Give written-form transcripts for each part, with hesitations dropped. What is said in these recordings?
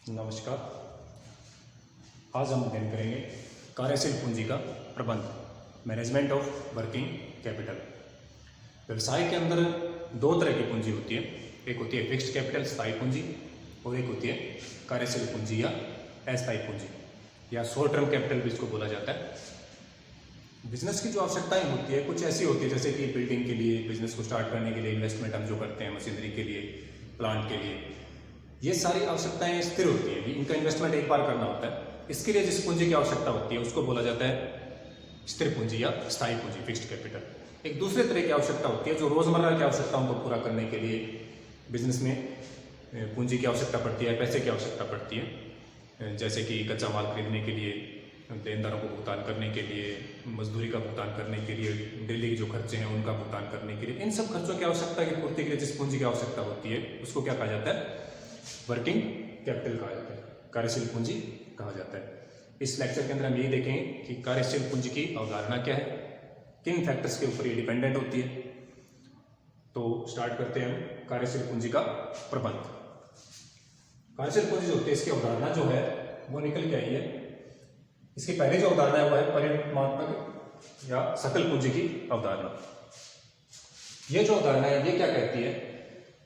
नमस्कार। आज हम अध्ययन करेंगे कार्यशील पूंजी का प्रबंध, मैनेजमेंट ऑफ वर्किंग कैपिटल। व्यवसाय के अंदर दो तरह की पूंजी होती है, एक होती है फिक्स्ड कैपिटल स्थायी पूंजी और एक होती है कार्यशील पूंजी या अस्थायी पूंजी या शॉर्ट टर्म कैपिटल भी इसको बोला जाता है। बिजनेस की जो आवश्यकताएं होती है कुछ ऐसी होती है जैसे कि बिल्डिंग के लिए, बिजनेस को स्टार्ट करने के लिए इन्वेस्टमेंट हम जो करते हैं, मशीनरी के लिए, प्लांट के लिए, ये सारी आवश्यकताएं स्थिर होती है, इनका इन्वेस्टमेंट एक बार करना होता है। इसके लिए जिस पूंजी की आवश्यकता होती है उसको बोला जाता है स्थिर पूंजी या स्थायी पूंजी, फिक्स्ड कैपिटल। एक दूसरे तरह की आवश्यकता होती है जो रोजमर्रा की आवश्यकताओं को पूरा करने के लिए बिजनेस में पूंजी की आवश्यकता पड़ती है, पैसे की आवश्यकता पड़ती है, जैसे कि कच्चा माल खरीदने के लिए, देनदारों को भुगतान करने के लिए, मजदूरी का भुगतान करने के लिए, डेली के जो खर्चे हैं उनका भुगतान करने के लिए। इन सब खर्चों की आवश्यकता की पूर्ति के लिए जिस पूंजी की आवश्यकता होती है उसको क्या कहा जाता है? वर्किंग कैपिटल कहा जाता है, कार्यशील पूंजी कहा जाता है। इस लेक्चर के अंदर हम यही देखेंगे कि कार्यशील पूंजी की अवधारणा क्या है, किन फैक्टर्स के ऊपर ये डिपेंडेंट होती है। तो स्टार्ट करते हैं हम कार्यशील पूंजी का प्रबंध। कार्यशील पूंजी जो होती है इसकी अवधारणा जो है वो निकल के आई है। इसकी पहले जो अवधारणा है वो है परिमाणात्मक या सकल पूंजी की अवधारणा। ये जो अवधारणा है ये क्या कहती है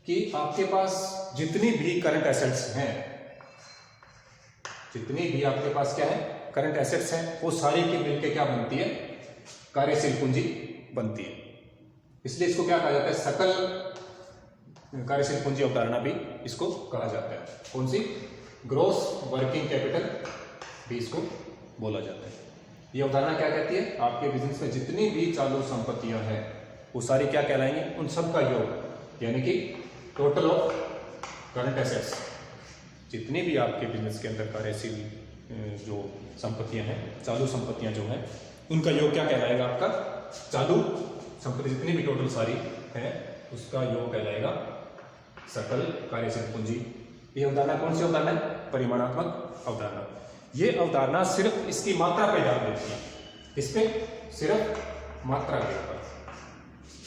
कि आपके पास जितनी भी करंट एसेट्स हैं, जितनी भी आपके पास क्या है करंट एसेट्स हैं, वो सारी की मिलकर क्या बनती है? कार्यशील पूंजी बनती है। इसलिए इसको क्या कहा जाता है? सकल कार्यशील पूंजी अवधारणा भी इसको कहा जाता है। कौन सी? ग्रॉस वर्किंग कैपिटल भी इसको बोला जाता है। ये अवधारणा क्या कहती है? आपके बिजनेस में जितनी भी चालू संपत्तियां हैं वो सारी क्या कहलाएंगी? उन सब का योग, यानी कि टोटल ऑफ करंट एसेट्स। जितनी भी आपके बिजनेस के अंदर कार्यशील जो संपत्तियां हैं, चालू संपत्तियां जो हैं, उनका योग क्या कहलाएगा? आपका चालू संपत्ति जितनी भी टोटल सारी है उसका योग कहलाएगा सकल कार्यशील पूंजी। ये अवधारणा कौन सी अवधारणा है? परिमाणात्मक अवधारणा। ये अवधारणा सिर्फ इसकी मात्रा पे ध्यान देती है, इस पे सिर्फ मात्रा के ऊपर,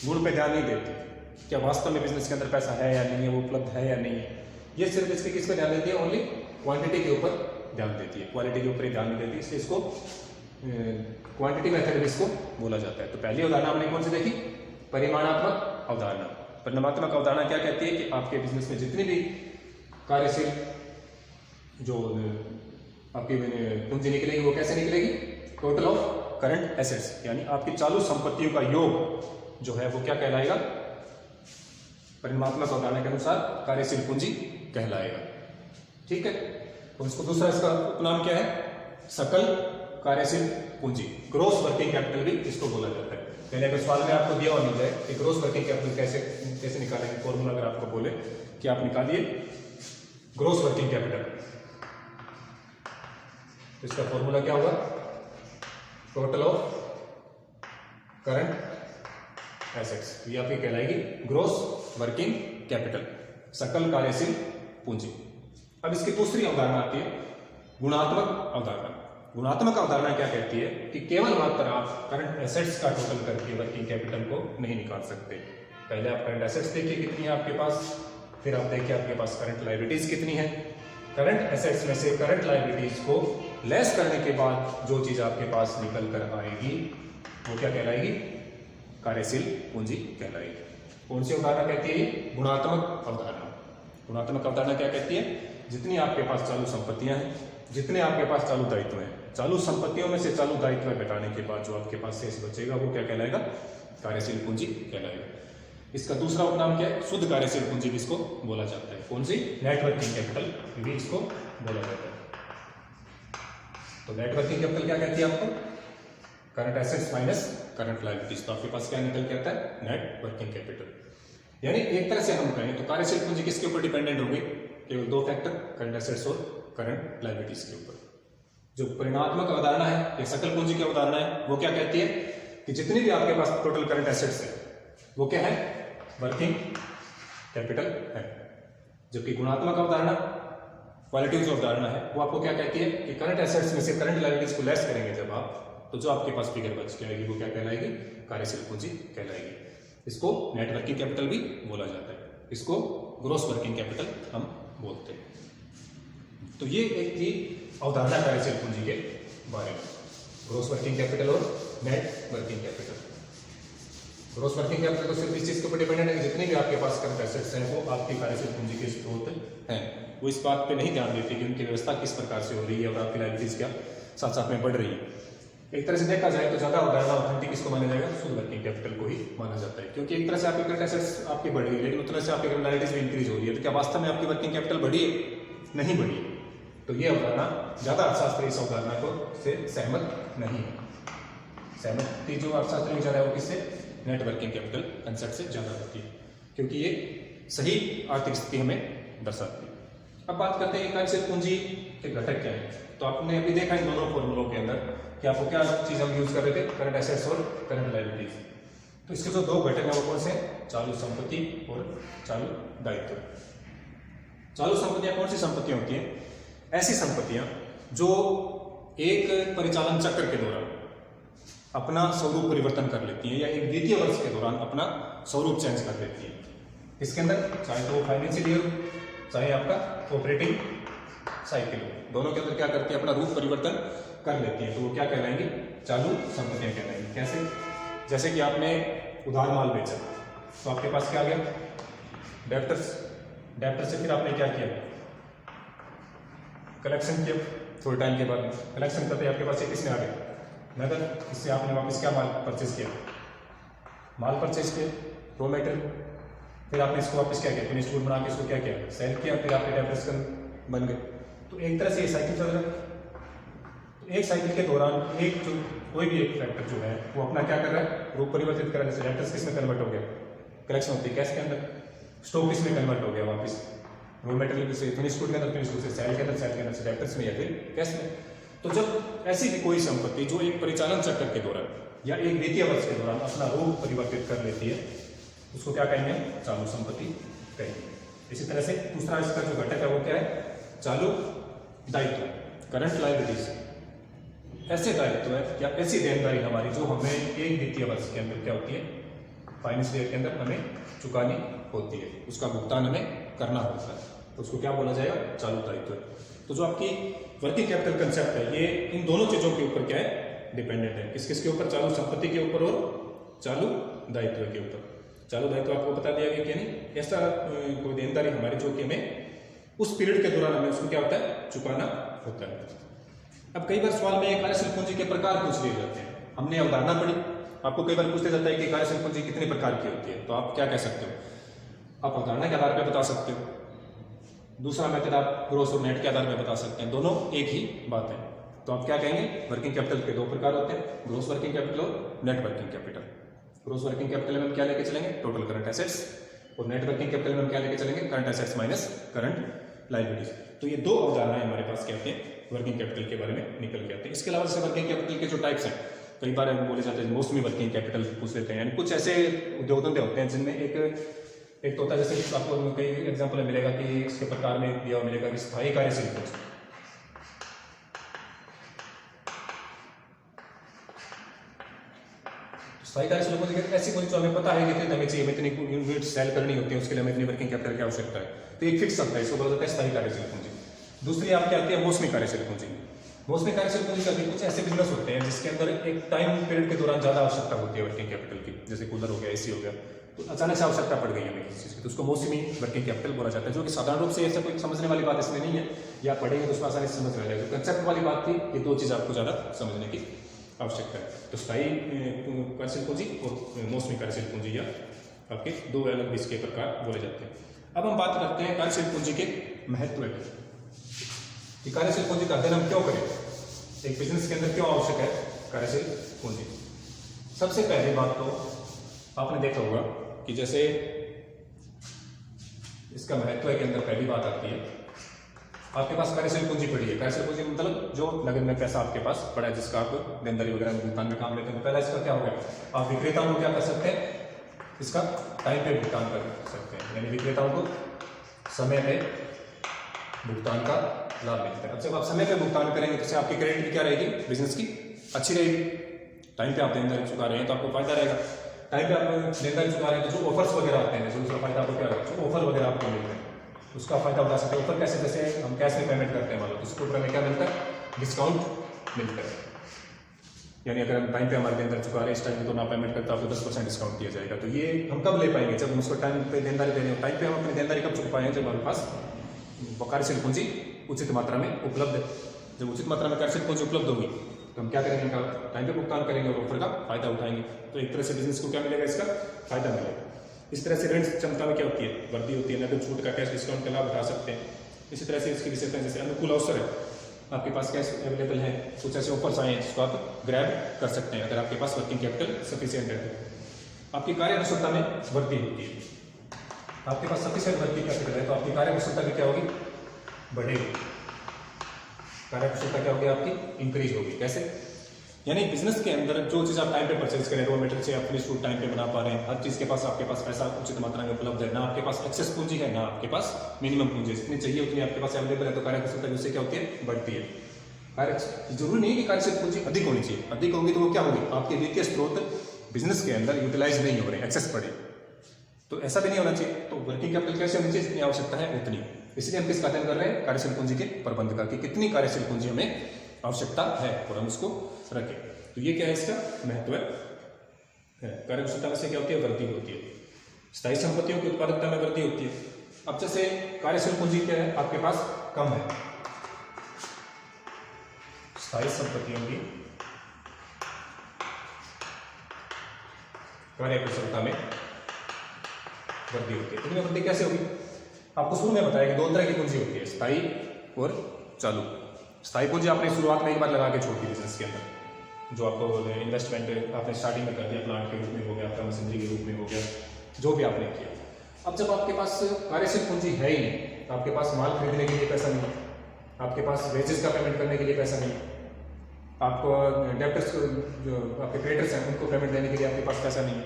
गुण पे ध्यान नहीं देती। क्या वास्तव में बिजनेस के अंदर पैसा है या नहीं है, वो उपलब्ध है या नहीं है, ये सिर्फ इसके किस पे ध्यान देती है? ओनली क्वांटिटी के ऊपर ध्यान देती है, क्वालिटी के ऊपर ही ध्यान नहीं देती। इसलिए इसको क्वांटिटी मेथड भी इसको बोला जाता है। तो पहली अवधारणा हमने कौन सी देखी? परिमाणात्मक अवधारणा। परिमाणात्मक अवधारणा क्या कहती है कि आपके बिजनेस में जितनी भी कार्यशील जो आपकी पूंजी निकलेगी वो कैसे निकलेगी? टोटल ऑफ करंट एसेट्स, यानी आपकी चालू संपत्तियों का योग जो है वो क्या कहलाएगा? परिमाणात्मक अवधारणा के अनुसार कार्यशील पूंजी कहलाएगा। ठीक है। तो इसको दूसरा इसका उपनाम क्या है? सकल कार्यशील पूंजी, ग्रॉस वर्किंग कैपिटल भी इसको बोला जाता है। पहले अगर सवाल में आपको दिया और मिल जाए कि ग्रॉस वर्किंग कैपिटल कैसे निकालेंगे, फॉर्मूला अगर आपको बोले कि आप निकालिए ग्रॉस वर्किंग कैपिटल, तो इसका फॉर्मूला क्या होगा? टोटल ऑफ करंट एसेट्स, ये आपकी कहलाएगी ग्रॉस वर्किंग कैपिटल, सकल कार्यशील पूंजी। अब इसकी दूसरी अवधारणा आती है गुणात्मक अवधारणा। गुणात्मक अवधारणा क्या कहती है कि केवल मात्र आप करंट एसेट्स का टोटल करके वर्किंग कैपिटल को नहीं निकाल सकते। पहले आप करंट एसेट्स देखिए कितनी है आपके पास, फिर आप देखिए आपके पास करंट लायबिलिटीज कितनी है। करंट एसेट्स में से करंट लायबिलिटीज को लेस करने के बाद जो चीज आपके पास निकल कर आएगी वो क्या कहलाएगी? कार्यशील पूंजी कहलाएगी। कौन सी अवधारणा कहती है ये? गुणात्मक अवधारणा। गुणात्मक अवधारणा क्या कहती है? जितनी आपके पास चालू संपत्तियां हैं, जितने आपके पास चालू दायित्व हैं, चालू संपत्तियों में से चालू दायित्व घटाने के बाद जो आपके पास शेष बचेगा वो क्या कहलाएगा? कार्यशील पूंजी कहलाएगा। इसका दूसरा उपनाम क्या है? शुद्ध कार्यशील पूंजी भी इसको बोला जाता है। कौन सी? नेट वर्किंग कैपिटल भी इसको बोला जाता है। तो नेट वर्किंग कैपिटल क्या कहती है आपको? Current assets minus current liabilities. तो आपके पास क्या निकल के आता है? Net working capital. यानी एक तरह से हम कहें तो कार्यशील पूंजी किसके ऊपर डिपेंडेंट होगी? केवल दो फैक्टर, करंट एसेट्स और करंट लायबिलिटीज के ऊपर। जो परिमाणात्मक अवधारणा है या सकल पूंजी की अवधारणा है वो क्या कहती है कि जितनी भी आपके पास टोटल करंट एसेट्स है वो क्या है? वर्किंग कैपिटल है। जबकि गुणात्मक अवधारणा, क्वालिटीज अवधारणा है, वो आपको क्या कहती है कि करंट एसेट्स में से करंट लायबिलिटीज को लेस करेंगे जब आप, तो जो आपके पास फिगर बच के आएगी वो क्या कहलाएगी? कार्यशील पूंजी कहलाएगी। इसको नेट वर्किंग कैपिटल भी बोला जाता है, इसको ग्रॉस वर्किंग कैपिटल हम बोलते हैं। तो ये एक थी अवधारणा कार्यशील पूंजी के बारे में, ग्रॉस वर्किंग कैपिटल और net working capital. Gross working capital तो सिर्फ इस चीज के ऊपर डिपेंडेंट है कि जितने भी आपके पास करंट एसेट्स हैं वो आपकी कार्यशील पूंजी के स्रोत हैं। वो इस बात पे नहीं ध्यान देते कि उनकी व्यवस्था किस प्रकार से हो रही है और आपकी लायबिलिटीज क्या साथ साथ में बढ़ रही है। एक तरह से देखा जाए तो ज्यादा अवधारणा ऑथेंटिक किसको माना जाएगा, शुद्ध वर्किंग कैपिटल को ही माना जाता है, क्योंकि एक तरह से आपकी करंट एसेट्स आपकी बढ़ रही है लेकिन उतना से आपकी लायबिलिटीज भी इंक्रीज हो रही है। तो क्या वास्तव में आपकी वर्किंग कैपिटल बढ़ी है? नहीं बढ़ी। तो ये अवधारणा ज्यादा अर्थशास्त्री इस अवधारणा को से सहमत नहीं है। सहमति जो अर्थशास्त्री में ज्यादा है वो किससे, नेट वर्किंग कैपिटल कंसेप्ट से ज्यादा होती है, क्योंकि ये सही आर्थिक स्थिति हमें दर्शाती है। अब बात करते हैं कार्यशील पूंजी के घटक क्या है। तो आपने अभी देखा इन दोनों फॉर्मूलों के अंदर कि आपको क्या चीज हम यूज कर रहे थे, करंट एसेट्स और करंट लायबिलिटीज। तो इसके जो दो घटक हैं वो कौन से, चालू संपत्ति और चालू दायित्व। चालू संपत्तियां कौन सी संपत्तियां होती हैं? ऐसी संपत्तियां जो एक परिचालन चक्र के दौरान अपना स्वरूप परिवर्तन कर लेती हैं या एक वित्तीय वर्ष के दौरान अपना स्वरूप चेंज कर लेती हैं। इसके अंदर चाहे तो फाइनेंशियल ईयर चाहे आपका ऑपरेटिंग साइकिल, दोनों के अंदर क्या करती है, अपना रूप परिवर्तन कर लेती है। तो वो क्या कहलाएंगे, चालू संपत्तियां कहलाएंगी। कैसे? जैसे कि आपने उधार माल बेचा तो आपके पास क्या आ गया, डेब्टर्स। डेब्टर्स से फिर आपने क्या किया, कलेक्शन किया। थोड़े टाइम के बाद कलेक्शन करते आपके पास किसने आ गया, नगद। इससे आपने वापस क्या माल परचेज किया, माल परचेज किया, रॉ मटेरियल। फिर आपने इसको वापस क्या किया, फिनिश्ड गुड बना के इसको क्या किया, सेल किया। फिर आपके डेब्टर्स बन गए। तो एक तरह से ये साइकिल चल रहा है। तो एक साइकिल के दौरान एक जो कोई भी एक फैक्टर जो है वो अपना क्या कर रहा है, रूप परिवर्तित कर रहा है। जैसे डेब्टर्स किस में कन्वर्ट हो गया, कलेक्शन होती है कैश के अंदर, स्टॉक किस में कन्वर्ट हो गया वापस, रॉ मटेरियल से फिनिश्ड गुड के अंदर, फिनिश्ड गुड से सेल के अंदर, सेल के अंदर से डेब्टर्स में या फिर कैश में। तो जब ऐसी भी कोई संपत्ति जो एक परिचालन चक्र के दौरान या एक वित्तीय वर्ष के दौरान अपना रूप परिवर्तित कर लेती है उसको क्या कहेंगे, चालू संपत्ति कहेंगे। इसी तरह से दूसरा इसका जो घटक है वो क्या है, चालू दायित्व, करंट लायबिलिटीज। ऐसे दायित्व है या ऐसी देनदारी हमारी जो हमें एक वित्तीय वर्ष के अंदर क्या होती है, फाइनेंशियल ईयर के अंदर हमें चुकानी होती है, उसका भुगतान हमें करना होता है। तो उसको क्या बोला जाएगा, चालू दायित्व। तो जो आपकी वर्किंग कैपिटल कंसेप्ट है ये इन दोनों चीजों के ऊपर क्या है, डिपेंडेंट है। किस किस के ऊपर, चालू संपत्ति के ऊपर और चालू दायित्व के ऊपर। चालू दायित्व आपको बता दिया गया कि नहीं, ऐसा कोई देनदारी हमारी जो कि हमें उस पीरियड के दौरान हमें उसको क्या होता है, चुकाना होता है। अब कई बार सवाल में कार्यशील पूंजी के प्रकार पूछ लिए जाते हैं। हमने अवधारणा पढ़ी, आपको कई बार पूछते जाता है कि कार्यशील पूंजी कितने प्रकार की होती है। तो आप क्या कह सकते हो, आप अवधारणा के आधार पर बता सकते हो। दूसरा मेथड आप ग्रॉस और नेट के आधार पर बता सकते हैं, दोनों एक ही बात है। तो आप क्या कहेंगे, वर्किंग कैपिटल के दो प्रकार होते हैं, ग्रॉस वर्किंग कैपिटल और net working capital. Gross working capital में हम क्या लेके चलेंगे, टोटल करंट एसेट्स, और नेट वर्किंग कैपिटल में हम क्या लेके चलेंगे, current assets minus current liabilities. तो ये दो अवधारणाएं हमारे पास क्या आते हैं, वर्किंग कैपिटल के बारे में निकल के आते हैं। इसके अलावा जैसे वर्किंग कैपिटल के जो टाइप्स हैं, कई बार बोले जाते हैं मौसमी वर्किंग कैपिटल पूछ लेते हैं। कुछ ऐसे उद्योग धंधे होते हैं जिनमें एक तो होता है, जैसे आपको कई एग्जाम्पल मिलेगा कि इसके प्रकार में दिया मिलेगा कि स्थायी कार्यशील पूंजी। स्थायी कार्यशील पूंजी ऐसी पूंजी जो हमें पता है कि हमें चाहिए, इतनी यूनिट सेल करनी होती है, उसके लिए हमें इतनी वर्किंग कैपिटल की आवश्यकता है। तो एक फिक्स सकता है, इसको बोला जाता है स्थायी कार्यशील पूंजी। दूसरी आपकी आती है मौसमी कार्यशील पूंजी। मौसमी कार्यशील पूंजी का भी कुछ ऐसे बिजनेस होते हैं जिसके अंदर एक टाइम पीरियड के दौरान ज्यादा आवश्यकता होती है वर्किंग कैपिटल की, जैसे कूलर हो गया, एसी हो गया, तो अचानक से आवश्यकता पड़ गई हमें किसी चीज की, तो उसको मौसमी वर्किंग कैपिटल बोला जाता है। जो कि साधारण रूप से ऐसा कोई समझने वाली बात इसमें नहीं है, या पढ़ेंगे तो उसमें आसानी से समझ में आ जाएगा। जो कंसेप्ट वाली बात थी, ये दो चीज आपको ज्यादा समझने की आवश्यकता है। तो स्थायी कार्यशील पूंजी और मौसमी कार्यशील पूंजी, या आपके दो अलग इसके प्रकार बोले जाते हैं। अब हम बात करते हैं कार्यशील पूंजी के महत्व की। कार्यशील पूंजी का अध्ययन हम क्यों करें, एक बिजनेस के अंदर क्यों आवश्यक है कार्यशील पूंजी। सबसे पहली बात तो आपने देखा होगा कि जैसे इसका महत्व के अंदर पहली बात आती है, आपके पास कार्यशील पूंजी पड़ी है। कार्यशील पूंजी मतलब जो नगद में पैसा आपके पास पड़ा है, जिसका आप देनदारी वगैरह में भुगतान में काम लेते हैं। पहला इसका क्या हो गया, आप विक्रेताओं को क्या कर सकते हैं, इसका टाइम पे भुगतान कर सकते हैं, यानी विक्रेताओं को समय पे भुगतान का लाभ मिलता है। अब जब आप समय पे भुगतान करेंगे तो आपकी क्रेडिट भी क्या रहेगी, बिजनेस की अच्छी रहेगी। टाइम पे आप देनदारी चुका रहे हैं तो आपको फायदा रहेगा। टाइम पे आप देनदारी चुका रहे हैं तो जो ऑफर्स वगैरह आते हैं, जो उसका फायदा आपको क्या रहेगा, जो ऑफर वगैरह आपको मिल रहे हैं उसका फायदा उठा सकते हैं। ऑफर कैसे, जैसे हम कैश में पेमेंट करते हैं मान लो, तो उसके ऊपर हमें क्या मिलता है, डिस्काउंट मिलता है। यानी अगर हम टाइम पे हमारे देनदार चुका रहे हैं, इस टाइम में तो ना पेमेंट करता आपको 10% डिस्काउंट दिया जाएगा। तो ये हम कब ले पाएंगे, जब हम उसको टाइम पे देनदारी दे रहे हो। टाइम पे हम अपनी देनदारी कब चुका पाएंगे, जब हमारे पास कार्यशील पूंजी उचित मात्रा में उपलब्ध है। जब उचित मात्रा में कार्यशील पूंजी उपलब्ध होगी तो हम क्या करेंगे, इनका टाइम पे भुगतान करेंगे और ऑफर का फायदा उठाएंगे। तो एक तरह से बिजनेस को क्या मिलेगा, इसका फायदा मिलेगा। इस तरह से ऋण क्षमता में क्या होती है, वृद्धि होती है। नकद छूट का, कैश डिस्काउंट का लाभ उठा सकते हैं। इसी तरह से इसकी विशेषताएं, जैसे अनुकूल अवसर है, आपके पास कैश अवेलेबल है, कुछ ऐसे ऑफर्स आए हैं जिसको आप ग्रैब कर सकते हैं अगर आपके पास वर्किंग कैपिटल सफिशिएंट है। आपकी कार्यकुशलता में वृद्धि होती है। आपके पास सफिशिएंट वर्किंग कैपिटल है तो आपकी कार्यकुशलता भी क्या होगी, बढ़ेगी। कार्यकुशलता क्या होगी, आपकी इंक्रीज होगी। कैसे, यानी बिजनेस के अंदर जो चीज़ आप टाइम पे परचेज करें, रॉ मटेरियल से आप फिनिश गुड टाइम पे बना पा रहे हैं, हर चीज़ के पास आपके पास पैसा उचित मात्रा में उपलब्ध है, ना आपके पास एक्सेस पूंजी है, ना आपके पास मिनिमम पूंजी है। जितनी चाहिए उतनी आपके पास अवेलेबल है, तो कार्यकुशलता उससे क्या होती है, बढ़ती है। जरूरी नहीं है कि कार्यशील पूंजी अधिक होनी चाहिए। अधिक होगी तो वो क्या होगी, आपके वित्तीय स्रोत बिजनेस के अंदर यूटिलाइज नहीं हो रहे, एक्सेस पड़े, तो ऐसा भी नहीं होना चाहिए। तो वर्किंग कैपिटल कैसे होनी चाहिए, जितनी आवश्यकता है उतनी। इसलिए हम किसका अध्ययन कर रहे हैं, कार्यशील पूंजी के प्रबंध का, कि कितनी कार्यशील पूंजी हमें आवश्यकता है और हम उसको रखें। तो ये क्या है, इसका महत्व है। कार्यकुशलता में से क्या होती है, वृद्धि होती है। स्थायी संपत्तियों की उत्पादकता में वृद्धि होती है। अब जैसे कार्यशील पूंजी क्या है, आपके पास कम है, स्थायी संपत्तियों की कार्यकुशलता में वृद्धि होती है। इनमें वृद्धि कैसे होगी, आपको शुरू में बताया कि दो तरह की पूंजी होती है, स्थायी और चालू। स्थायी पूंजी आपने शुरुआत में एक बार लगा के छोड़ दी बिजनेस के अंदर, जो आपको इन्वेस्टमेंट आपने स्टार्टिंग में कर दिया, प्लांट के रूप में हो गया, आपका मशीनरी के रूप में हो गया, जो भी आपने किया। अब जब आपके पास कार्यशील पूंजी है ही नहीं, तो आपके पास माल खरीदने के लिए पैसा नहीं, आपके पास वेजेस का पेमेंट करने के लिए पैसा नहीं, आपको डेब्टर्स जो आपके क्रेडिटर्स हैं उनको पेमेंट देने के लिए आपके पास पैसा नहीं।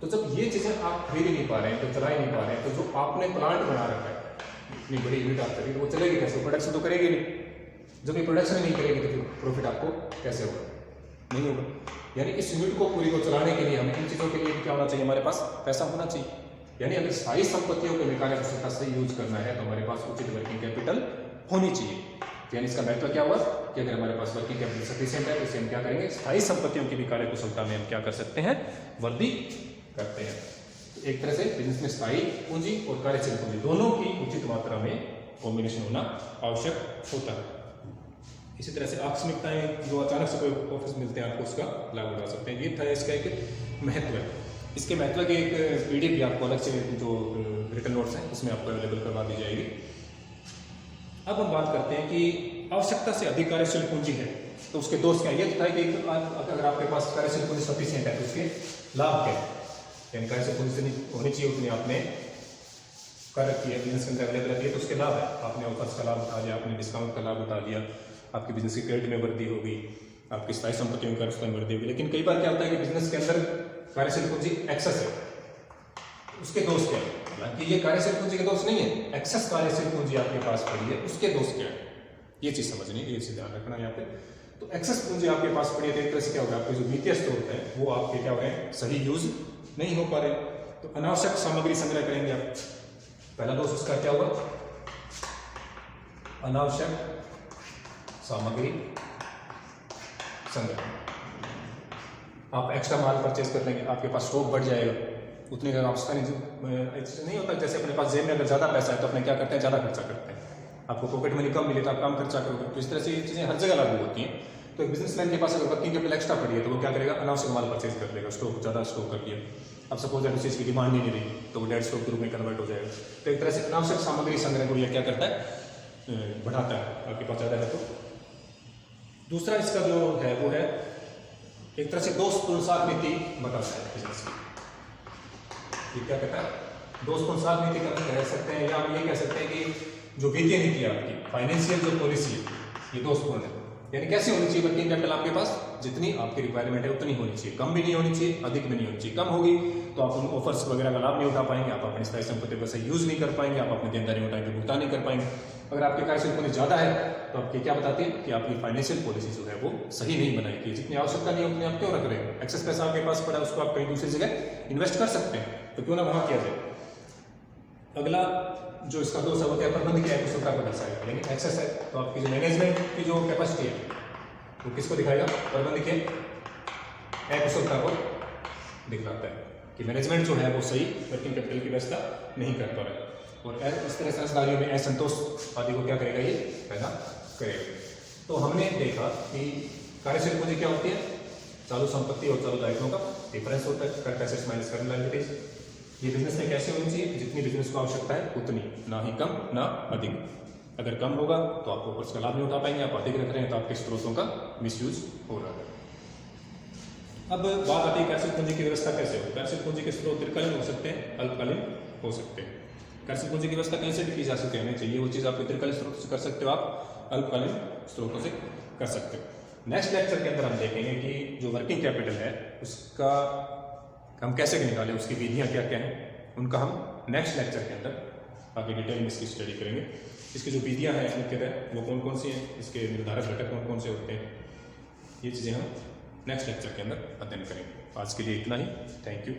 तो जब ये चीज़ें आप खरीद ही नहीं पा रहे हैं, तो चला ही नहीं पा रहे हैं, तो जो आपने प्लांट बना रखा है, इतनी बड़ी यूनिट आप करेंगे, वो चलेगी कैसे, प्रोडक्शन तो करेगी नहीं। जब ये प्रोडक्शन नहीं करेगी तो फिर प्रॉफिट आपको कैसे होगा, नहीं होगा। यानी इस यूनिट को पूरी को चलाने के लिए हमें इन चीज़ों के लिए क्या होना चाहिए, हमारे पास पैसा होना चाहिए। यानी अगर स्थायी संपत्तियों को कार्यकुशलता से यूज करना है तो हमारे पास उचित वर्किंग कैपिटल होनी चाहिए। यानी इसका महत्व क्या हुआ कि अगर हमारे पास वर्किंग कैपिटल सफिशिएंट है तो इसे हम क्या करेंगे, स्थायी संपत्तियों की भी कार्यकुशलता में हम क्या कर सकते हैं, वृद्धि करते हैं। तो एक तरह से बिजनेस में स्थायी पूंजी और कार्यशील पूंजी दोनों की उचित मात्रा में कॉम्बिनेशन होना आवश्यक होता है। इसी तरह से आकस्मिकताएं, जो अचानक से कोई ऑफर्स मिलते हैं, आपको उसका लाभ उठा सकते हैं। ये था इसका एक महत्व है। इसके महत्व की एक पीडीएफ भी आपको अलग से जो रिटन नोट्स हैं उसमें आपको अवेलेबल करवा दी जाएगी। अब हम बात करते हैं कि आवश्यकता से अधिक कार्यशील पूंजी है तो उसके दोष क्या है। ये था कि अगर आपके पास कार्यशील पूंजी सफिशिएंट है तो उसके लाभ क्या है, यानी कार्यशील पूंजी से होनी चाहिए उतनी आपने कर रखी है, बिजनेस के अंदर अवेलेबल रहती है, तो उसके लाभ है। आपने ऑफर्स का लाभ उठा लिया, आपने डिस्काउंट का लाभ उठा लिया, आपकी बिजनेस की क्रेडिट में वृद्धि होगी, आपकी स्थायी संपत्तियों की में वृद्धि होगी। लेकिन कई बार क्या होता है कि बिजनेस के अंदर कार्यशील पूंजी एक्सेस है, उसके दोष क्या है। हालांकि ये कार्यशील पूंजी के दोष नहीं है, एक्सेस कार्यशील पूंजी आपके पास पड़ी है, उसके दोष क्या है, ये चीज समझनी है, ये चीज ध्यान रखना यहाँ पे। तो एक्सेस पूंजी आपके पास पड़ी है तो एक तरह से क्या होगा, आपके जो वित्तीय स्रोत है वो आपके क्या हो रहे हैं, सही यूज नहीं हो पा रहे, तो अनावश्यक सामग्री संग्रह करेंगे आप। पहला दोष उसका क्या हुआ, अनावश्यक सामग्री संग्रह। आप एक्स्ट्रा माल परचेज कर लेंगे, आपके पास स्टॉक बढ़ जाएगा, उतनी ज्यादा आवश्यकता नहीं होता। जैसे अपने पास जेब में अगर ज्यादा पैसा है तो अपने क्या करते हैं, ज्यादा खर्चा करते हैं। आपको पॉकेट मनी कम मिले तो आप कम खर्चा करोगे। तो इस तरह से ये चीजें हर जगह लागू होती हैं। तो एक बिजनेसमैन के पास अगर वर्किंग कैपिटल एक्स्ट्रा पड़ी है तो वो क्या करेगा, अनावश्यक माल परचेज कर लेगा, स्टॉक ज्यादा स्टॉक कर लिया। अब सपोज अगर चीज की डिमांड ही नहीं रही तो वो डेड स्टॉक के रूप में कन्वर्ट हो जाएगा। तो एक तरह से अनावश्यक सामग्री संग्रह को यह क्या करता है, बढ़ाता है, आपके पास ज्यादा है तो। दूसरा इसका जो है वो है एक तरह से दोषपूर्ण साख नीति बताता है बिजनेस की। ये क्या कहता है, दोषपूर्ण साख नीति कह सकते हैं, या हम ये कह सकते हैं कि जो वित्तीय नीति है आपकी, फाइनेंशियल जो पॉलिसी है, ये दोषपूर्ण है। यानी कैसे होनी चाहिए वर्किंग कैपिटल आपके पास, जितनी आपकी रिक्वायरमेंट है उतनी होनी चाहिए, कम भी नहीं होनी चाहिए, अधिक भी नहीं होनी चाहिए। कम होगी तो आप उन ऑफर्स वगैरह का लाभ नहीं उठा पाएंगे, आप अपनी स्थायी संपत्ति का सही यूज नहीं कर पाएंगे, आप अपने देनदारियों टाइम पे भुगतान नहीं कर पाएंगे। अगर आपकी कार्यशील पूंजी ज्यादा है तो आपकी क्या बताती है कि आपकी फाइनेंशियल पॉलिसी जो है वो सही नहीं बनाई गई, जितनी आवश्यकता नहीं उतनी आप क्यों रख रहे हैं। एक्सेस पैसा आपके पास पड़ा, उसको आप कहीं दूसरी जगह इन्वेस्ट कर सकते हैं, तो क्यों ना वहां किया जाए। अगला जो इसका दोष है वो क्या प्रबंध की कुशलता को दर्शाएगा, लेकिन एक्सेस है तो आपकी जो मैनेजमेंट की जो कैपेसिटी है वो किसको दिखाएगा, प्रबंध के अकुशलता को दिखलाता है कि मैनेजमेंट जो है वो सही वर्किंग कैपिटल की व्यवस्था नहीं कर पा रहा है, और इस तरह संस्थानियों में असंतोष आदि को क्या करेगा, ये पैदा करेगा। तो हमने देखा कि कार्यशील पूंजी क्या होती है, चालू संपत्ति और चालू दायित्वों का डिफरेंस होता है, current assets minus current liabilities. ये बिजनेस में कैसे होनी चाहिए, जितनी बिजनेस को आवश्यकता है उतनी, ना ही कम ना अधिक। अगर कम होगा तो आप ऊपर का लाभ नहीं उठा पाएंगे, आप अधिक रख रहे हैं तो आपके स्रोतों का मिसयूज हो रहा है। अब बात आती है कार्यशील पूंजी की व्यवस्था कैसे हो। कार्यशील पूंजी के स्रोत दीर्घकालीन हो सकते हैं, अल्पकालीन हो सकते हैं। कार्यशील पूंजी की व्यवस्था कैसे भी की जा सकती है, चाहिए वो चीज आप दीर्घकालीन स्रोत से कर सकते हो, आप अल्पकालीन स्रोतों से कर सकते हो। नेक्स्ट लेक्चर के अंदर हम देखेंगे कि जो वर्किंग कैपिटल है उसका हम कैसे निकालें, उसकी विधियां क्या क्या हैं, उनका हम नेक्स्ट लेक्चर के अंदर आगे डिटेल में इसकी स्टडी करेंगे। इसकी जो विधियां हैं मुख्यतः वो कौन कौन सी हैं, इसके निर्धारक घटक कौन कौन से होते हैं, ये चीज़ें हम नेक्स्ट लेक्चर के अंदर अध्ययन करेंगे। आज के लिए इतना ही, थैंक यू।